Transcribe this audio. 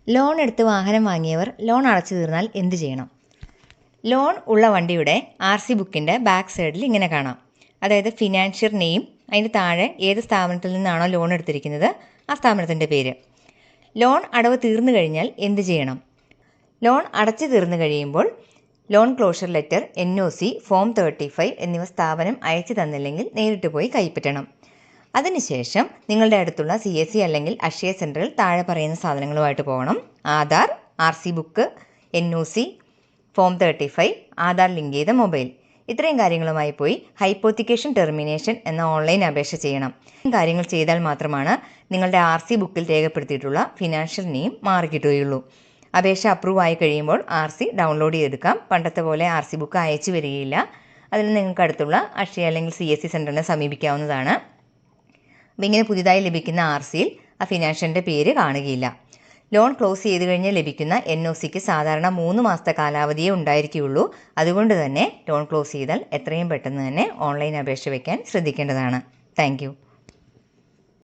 Loan എടുത്ത് വാഹനം വാങ്ങിയവർ loan അടച്ചു തീർന്നാൽ എന്ത് ചെയ്യണം? ലോൺ ഉള്ള വണ്ടിയുടെ RC ബുക്കിൻ്റെ ബാക്ക് സൈഡിൽ ഇങ്ങനെ കാണാം. അതായത് ഫിനാൻഷ്യർ നെയിം, അതിന് താഴെ ഏത് സ്ഥാപനത്തിൽ നിന്നാണോ ലോൺ എടുത്തിരിക്കുന്നത് ആ സ്ഥാപനത്തിൻ്റെ പേര്. ലോൺ അടവ് തീർന്നു കഴിഞ്ഞാൽ എന്ത് ചെയ്യണം? ലോൺ അടച്ചു തീർന്നു കഴിയുമ്പോൾ loan closure letter, NOC, form 35 എന്നിവ സ്ഥാപനം അയച്ചു തന്നില്ലെങ്കിൽ നേരിട്ട് പോയി കൈപ്പറ്റണം. അതിനുശേഷം നിങ്ങളുടെ അടുത്തുള്ള CSC അല്ലെങ്കിൽ അക്ഷയ സെൻറ്ററിൽ താഴെ പറയുന്ന സാധനങ്ങളുമായിട്ട് പോകണം. Aadhaar, RC book, NOC, form 35, Aadhaar link ചെയ്ത മൊബൈൽ. ഇത്രയും കാര്യങ്ങളുമായി പോയി ഹൈപ്പോത്തിക്കേഷൻ ടെർമിനേഷൻ എന്ന ഓൺലൈൻ അപേക്ഷ ചെയ്യണം. കാര്യങ്ങൾ ചെയ്താൽ മാത്രമാണ് നിങ്ങളുടെ RC ബുക്കിൽ രേഖപ്പെടുത്തിയിട്ടുള്ള ഫിനാൻഷ്യൽ നെയിം മാറിക്കിട്ടുകയുള്ളൂ. അപേക്ഷ അപ്രൂവ് ആയി കഴിയുമ്പോൾ RC ഡൗൺലോഡ് ചെയ്തെടുക്കാം. പണ്ടത്തെ പോലെ RC ബുക്ക് അയച്ചു വരികയില്ല. അതിന് നിങ്ങൾക്ക് അടുത്തുള്ള അക്ഷയ അല്ലെങ്കിൽ CSC സെൻറ്ററിനെ സമീപിക്കാവുന്നതാണ്. അപ്പോൾ ഇങ്ങനെ പുതിയതായി ലഭിക്കുന്ന RCയിൽ ആ ഫിനാൻഷ്യലിൻ്റെ പേര് കാണുകയില്ല. ലോൺ ക്ലോസ് ചെയ്ത് കഴിഞ്ഞ് ലഭിക്കുന്ന NOCക്ക് സാധാരണ 3 മാസത്തെ കാലാവധിയേ ഉണ്ടായിരിക്കുകയുള്ളൂ. അതുകൊണ്ട് തന്നെ ലോൺ ക്ലോസ് ചെയ്താൽ എത്രയും പെട്ടെന്ന് തന്നെ ഓൺലൈൻ അപേക്ഷ വയ്ക്കാൻ ശ്രദ്ധിക്കേണ്ടതാണ്. താങ്ക്